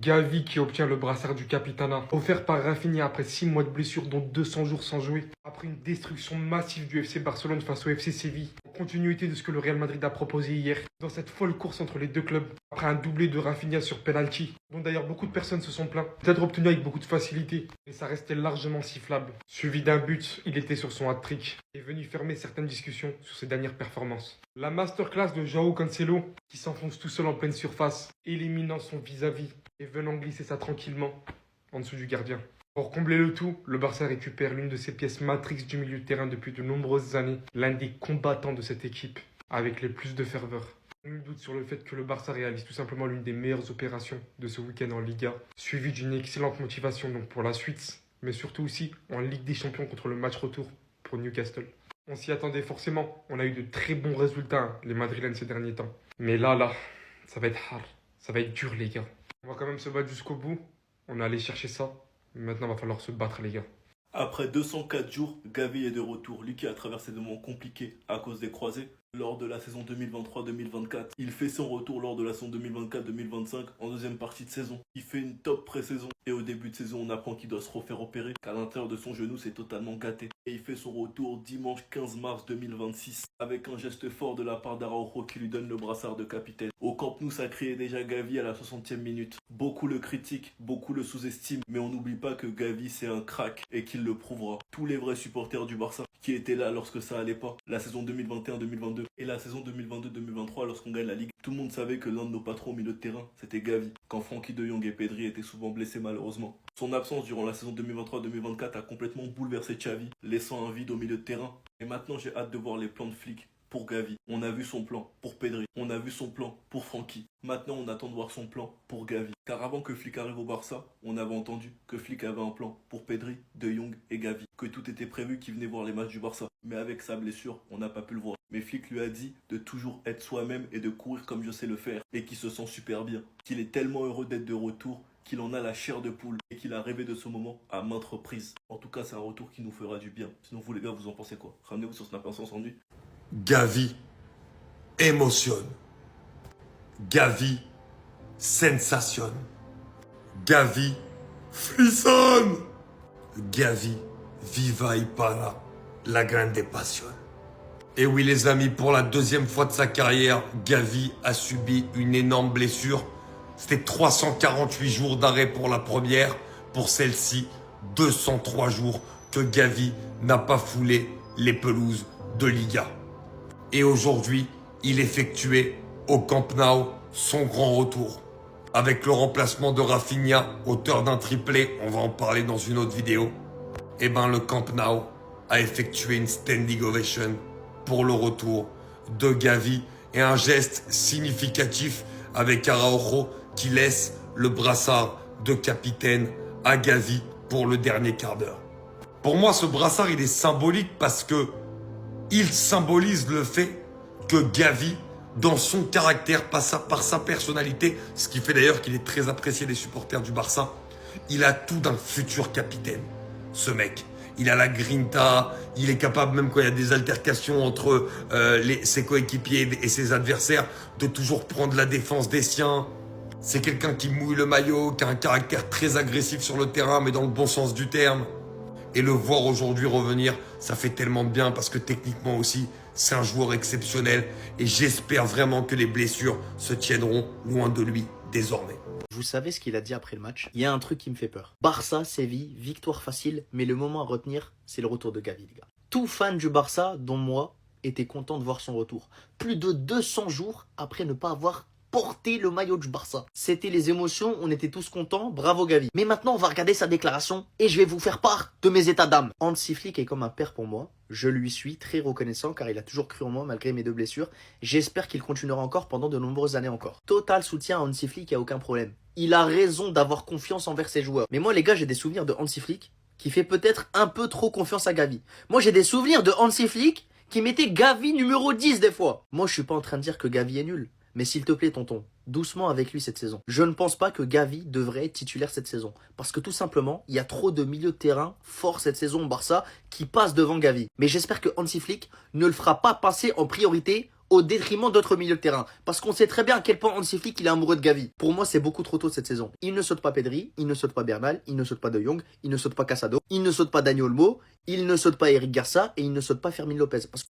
Gavi qui obtient le brassard du Capitana, offert par Rafinha après 6 mois de blessure dont 200 jours sans jouer. Après une destruction massive du FC Barcelone face au FC Séville, en continuité de ce que le Real Madrid a proposé hier, dans cette folle course entre les deux clubs, après un doublé de Rafinha sur penalty, dont d'ailleurs beaucoup de personnes se sont plaints, peut-être obtenu avec beaucoup de facilité, mais ça restait largement sifflable. Suivi d'un but, il était sur son hat-trick, et venu fermer certaines discussions sur ses dernières performances. La masterclass de João Cancelo, qui s'enfonce tout seul en pleine surface, éliminant son vis-à-vis et venant glisser ça tranquillement en dessous du gardien. Pour combler le tout, le Barça récupère l'une de ses pièces matrix du milieu de terrain depuis de nombreuses années, l'un des combattants de cette équipe, avec les plus de ferveur. Nul doute sur le fait que le Barça réalise tout simplement l'une des meilleures opérations de ce week-end en Liga, suivie d'une excellente motivation donc pour la suite, mais surtout aussi en Ligue des Champions contre le match retour pour Newcastle. On s'y attendait forcément, on a eu de très bons résultats, les Madrilènes ces derniers temps. Mais là, ça va être hard, ça va être dur les gars. On va quand même se battre jusqu'au bout, on est allé chercher ça, maintenant il va falloir se battre les gars. Après 204 jours, Gavi est de retour. Lui qui a traversé des moments compliqués à cause des croisés lors de la saison 2023-2024. Il fait son retour lors de la saison 2024-2025 en deuxième partie de saison. Il fait une top pré-saison et au début de saison, on apprend qu'il doit se refaire opérer car l'intérieur de son genou s'est totalement gâté. Et il fait son retour dimanche 15 mars 2026 avec un geste fort de la part d'Araujo qui lui donne le brassard de capitaine. Au Camp Nou, ça criait déjà Gavi à la 60e minute. Beaucoup le critiquent, beaucoup le sous-estiment, mais on n'oublie pas que Gavi c'est un crack et qu'il le prouvera. Tous les vrais supporters du Barça qui étaient là lorsque ça allait pas, la saison 2021-2022 et la saison 2022-2023 lorsqu'on gagne la Ligue, tout le monde savait que l'un de nos patrons au milieu de terrain, c'était Gavi, quand Frenkie de Jong et Pedri étaient souvent blessés malheureusement. Son absence durant la saison 2023-2024 a complètement bouleversé Xavi, laissant un vide au milieu de terrain. Et maintenant j'ai hâte de voir les plans de Flick pour Gavi. On a vu son plan pour Pedri, on a vu son plan pour Frenkie. Maintenant on attend de voir son plan pour Gavi. Car avant que Flick arrive au Barça, on avait entendu que Flick avait un plan pour Pedri, De Jong et Gavi. Que tout était prévu qu'il venait voir les matchs du Barça. Mais avec sa blessure, on n'a pas pu le voir. Mais Flick lui a dit de toujours être soi-même et de courir comme je sais le faire. Et qu'il se sent super bien. Qu'il est tellement heureux d'être de retour, qu'il en a la chair de poule et qu'il a rêvé de ce moment à maintes reprises. En tout cas, c'est un retour qui nous fera du bien. Sinon, vous les gars, vous en pensez quoi? Ramenez-vous sur Snap sans s'ennuie. Gavi émotionne. Gavi sensation. Gavi frissonne. Gavi viva y para. La grande passion. Et oui les amis, pour la deuxième fois de sa carrière, Gavi a subi une énorme blessure. C'était 348 jours d'arrêt pour la première. Pour celle-ci, 203 jours que Gavi n'a pas foulé les pelouses de Liga. Et aujourd'hui, il effectuait au Camp Nou son grand retour. Avec le remplacement de Rafinha, auteur d'un triplé, on va en parler dans une autre vidéo. Et ben le Camp Nou a effectué une standing ovation pour le retour de Gavi. Et un geste significatif avec Araujo qui laisse le brassard de capitaine à Gavi pour le dernier quart d'heure. Pour moi, ce brassard, il est symbolique parce que il symbolise le fait que Gavi, dans son caractère, par sa personnalité, ce qui fait d'ailleurs qu'il est très apprécié des supporters du Barça, il a tout d'un futur capitaine, ce mec. Il a la grinta, il est capable, même quand il y a des altercations entre ses coéquipiers et ses adversaires, de toujours prendre la défense des siens. C'est quelqu'un qui mouille le maillot, qui a un caractère très agressif sur le terrain, mais dans le bon sens du terme. Et le voir aujourd'hui revenir, ça fait tellement de bien parce que techniquement aussi, c'est un joueur exceptionnel. Et j'espère vraiment que les blessures se tiendront loin de lui désormais. Vous savez ce qu'il a dit après le match? Il y a un truc qui me fait peur. Barça, Séville, victoire facile, mais le moment à retenir, c'est le retour de Gavi, les gars. Tout fan du Barça, dont moi, était content de voir son retour. Plus de 200 jours après ne pas avoir porter le maillot du Barça. C'était les émotions, on était tous contents, bravo Gavi. Mais maintenant on va regarder sa déclaration et je vais vous faire part de mes états d'âme. Hansi Flick est comme un père pour moi, je lui suis très reconnaissant car il a toujours cru en moi malgré mes 2 blessures. J'espère qu'il continuera encore pendant de nombreuses années encore. Total soutien à Hansi Flick, il n'y a aucun problème. Il a raison d'avoir confiance envers ses joueurs. Mais moi les gars, j'ai des souvenirs de Hansi Flick qui fait peut-être un peu trop confiance à Gavi. Moi j'ai des souvenirs de Hansi Flick qui mettait Gavi numéro 10 des fois. Moi je suis pas en train de dire que Gavi est nul. Mais s'il te plaît tonton, doucement avec lui cette saison. Je ne pense pas que Gavi devrait être titulaire cette saison. Parce que tout simplement, il y a trop de milieux de terrain forts cette saison au Barça qui passent devant Gavi. Mais j'espère que Hansi Flick ne le fera pas passer en priorité au détriment d'autres milieux de terrain. Parce qu'on sait très bien à quel point Hansi Flick il est amoureux de Gavi. Pour moi, c'est beaucoup trop tôt cette saison. Il ne saute pas Pedri, il ne saute pas Bernal, il ne saute pas De Jong, il ne saute pas Casado, il ne saute pas Dani Olmo, il ne saute pas Eric Garça et il ne saute pas Fermin Lopez. Parce